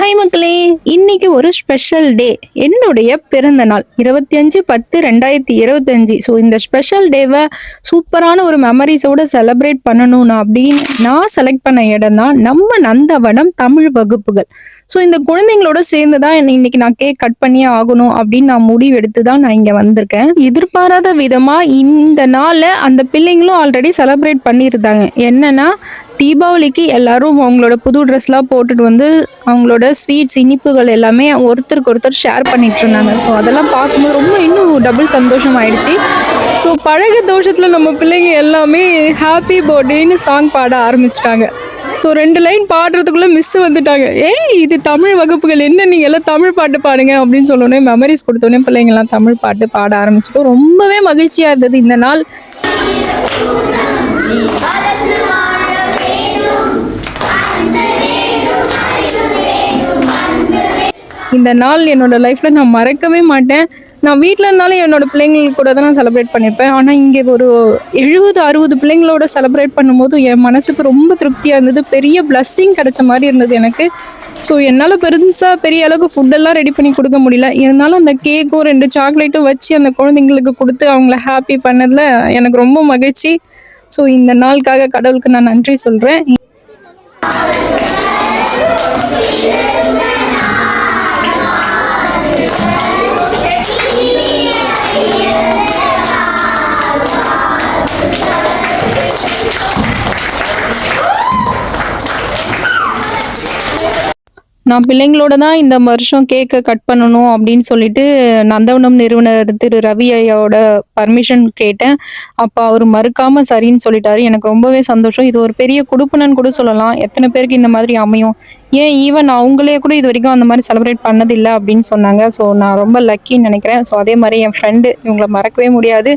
Hi மக்களே! இன்னைக்கு ஒரு ஸ்பெஷல் டே. என்னுடைய பிறந்த நாள் 25/10/2025. ஸோ இந்த ஸ்பெஷல் டேவ சூப்பரான ஒரு மெமரீஸோட செலிப்ரேட் பண்ணணும் அப்படின்னு நான் செலக்ட் பண்ண இடம் தான் நம்ம நந்தவனம் தமிழ் வகுப்புகள். ஸோ இந்த குழந்தைங்களோட சேர்ந்து தான் இன்னைக்கு நான் கேக் கட் பண்ணியே ஆகணும் அப்படின்னு நான் முடிவெடுத்து தான் நான் இங்க வந்திருக்கேன். எதிர்பாராத விதமா இந்த நாள அந்த பிள்ளைங்களும் ஆல்ரெடி செலிப்ரேட் பண்ணியிருந்தாங்க. என்னன்னா தீபாவளிக்கு எல்லாரும் அவங்களோட புது ட்ரெஸ்லாம் போட்டுட்டு வந்து அவங்களோட ஸ்வீட்ஸ், இனிப்புகள் எல்லாமே ஒருத்தருக்கு ஒருத்தர் ஷேர் பண்ணிட்டு இருந்தாங்க. ஸோ அதெல்லாம் பார்க்கும்போது ரொம்ப இன்னும் டபுள் சந்தோஷம் ஆயிடுச்சு. ஸோ பழக தோஷத்துல நம்ம பிள்ளைங்க எல்லாமே ஹாப்பி பர்த்டேன்னு சாங் பாட ஆரம்பிச்சிட்டாங்க. ஸோ 2 லைன் பாடுறதுக்குள்ள மிஸ் வந்துட்டாங்க. ஏய் இது தமிழ் வகுப்புகள், என்ன நீங்க எல்லாம் தமிழ் பாட்டு பாடுங்க அப்படின்னு சொன்னோடனே மெமரிஸ் கொடுத்தோடனே பிள்ளைங்க எல்லாம் தமிழ் பாட்டு பாட ஆரம்பிச்சிட்டோம். ரொம்பவே மகிழ்ச்சியா இருந்தது இந்த நாள். இந்த நாள் என்னோட லைஃப்ல நான் மறக்கவே மாட்டேன். நான் வீட்டில் இருந்தாலும் என்னோட பிள்ளைங்களுக்கு கூட தான் நான் செலிப்ரேட் பண்ணியிருப்பேன். ஆனால் இங்கே ஒரு 70-60 பிள்ளைங்களோட செலிப்ரேட் பண்ணும்போது என் மனசுக்கு ரொம்ப திருப்தியாக இருந்தது. பெரிய பிளஸ்ஸிங் கிடைச்ச மாதிரி இருந்தது எனக்கு. ஸோ என்னால் பெரிய அளவுக்கு ஃபுட்டெல்லாம் ரெடி பண்ணி கொடுக்க முடியல. இருந்தாலும் அந்த கேக்கும் 2 சாக்லேட்டும் வச்சு அந்த குழந்தைங்களுக்கு கொடுத்து அவங்கள ஹாப்பி பண்ணதில் எனக்கு ரொம்ப மகிழ்ச்சி. ஸோ இந்த நாளுக்காக கடவுளுக்கு நான் நன்றி சொல்கிறேன். நான் பிள்ளைங்களோட தான் இந்த வருஷம் கேக்கை கட் பண்ணணும் அப்படின்னு சொல்லிட்டு நந்தவனம் நிறுவனர் திரு ரவி ஐயாவோட பர்மிஷன் கேட்டேன். அப்போ அவர் மறுக்காம சரின்னு சொல்லிட்டாரு. எனக்கு ரொம்பவே சந்தோஷம். இது ஒரு பெரிய குடுப்பனன்னு கூட சொல்லலாம். எத்தனை பேருக்கு இந்த மாதிரி அமையும்? ஏன் ஈவன் அவங்களே கூட இது வரைக்கும் அந்த மாதிரி செலிப்ரேட் பண்ணதில்லை அப்படின்னு சொன்னாங்க. ஸோ நான் ரொம்ப லக்கின்னு நினைக்கிறேன். ஸோ அதே மாதிரி என் ஃப்ரெண்டு, இவங்களை மறக்கவே முடியாது.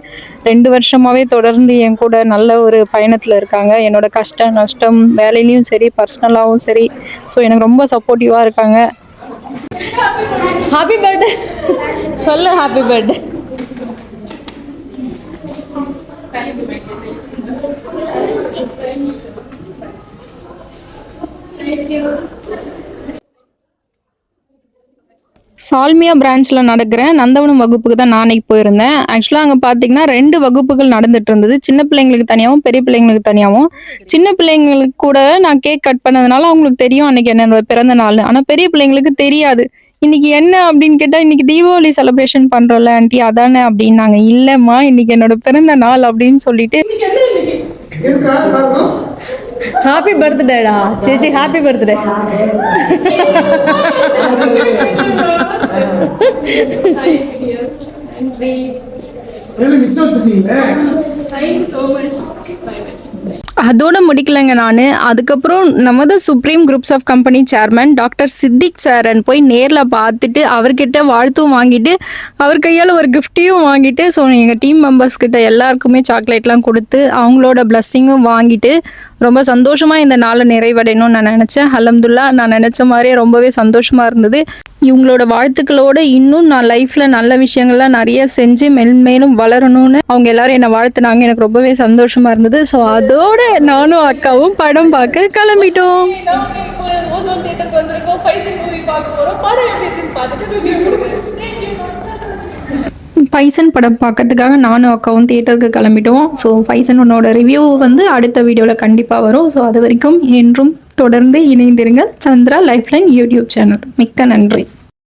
2 வருஷமாவே தொடர்ந்து என் கூட நல்ல ஒரு பயணத்தில் இருக்காங்க. என்னோட கஷ்ட நஷ்டம் வேலையிலையும் சரி, பர்சனலாகவும் சரி. ஸோ எனக்கு ரொம்ப சப்போர்ட்டிவாக இருக்காங்க. ஹாப்பி பர்த்டே சொல்ல. Happy birthday. சால்மியா பிரான்ச்சில் நடக்கிற நந்தவனம் வகுப்புக்கு தான் நான் அன்னைக்கு போயிருந்தேன். ஆக்சுவலாக அங்கே பார்த்தீங்கன்னா 2 வகுப்புகள் நடந்துட்டு இருந்தது. சின்ன பிள்ளைங்களுக்கு தனியாகவும் பெரிய பிள்ளைங்களுக்கு தனியாகவும். சின்ன பிள்ளைங்களுக்கு கூட நான் கேக் கட் பண்ணதுனால அவங்களுக்கு தெரியும் அன்னைக்கு என்னோட பிறந்த நாள். ஆனால் பெரிய பிள்ளைங்களுக்கு தெரியாது. இன்னைக்கு என்ன அப்படின்னு கேட்டால், இன்னைக்கு தீபாவளி செலிப்ரேஷன் பண்ணுறோம்ல ஆண்டி அதானே அப்படின்னாங்க. இல்லைம்மா இன்னைக்கு என்னோட பிறந்த நாள் அப்படின்னு சொல்லிட்டு ஹாப்பி பர்த்டேடா சேச்சி, ஹாப்பி பர்த்டே. அதோட முடிக்கலைங்க நான். அதுக்கப்புறம் நமது supreme groups of company chairman doctor Siddique Saran போய் நேரில் பார்த்துட்டு அவர்கிட்ட வாழ்த்தும் வாங்கிட்டு அவர் கையால் ஒரு கிஃப்டையும் வாங்கிட்டு, ஸோ எங்கள் டீம் மெம்பர்ஸ் கிட்ட எல்லாருக்குமே சாக்லேட்லாம் கொடுத்து அவங்களோட பிளஸ்ஸிங்கும் வாங்கிட்டு ரொம்ப சந்தோஷமாக இந்த நாளை நிறைவடையணும்னு நான் நினச்சேன். அல்ஹம்துலில்லாஹ் நான் நினச்ச மாதிரியே ரொம்பவே சந்தோஷமாக இருந்தது. இவங்களோட வாழ்த்துக்களோடு இன்னும் நான் லைஃப்பில் நல்ல விஷயங்கள்லாம் நிறைய செஞ்சு மென்மேலும் வளரணும்னு அவங்க எல்லாரும் என்னை வாழ்த்துனாங்க. எனக்கு ரொம்பவே சந்தோஷமாக இருந்தது. ஸோ அதோட நானும் அக்காவும் படம் பார்க்க கிளம்பிட்டோம். பைசன் படம் பார்க்கறதுக்காக நானும் அக்காவும் தியேட்டருக்கு கிளம்பிட்டோம். ஸோ பைசனோட ரிவ்யூ வந்து அடுத்த வீடியோவில் கண்டிப்பாக வரும். ஸோ அது வரைக்கும் என்றும் தொடர்ந்து இணைந்திருங்கள் சந்திரா லைஃப்லைன் யூடியூப் சேனல். மிக்க நன்றி.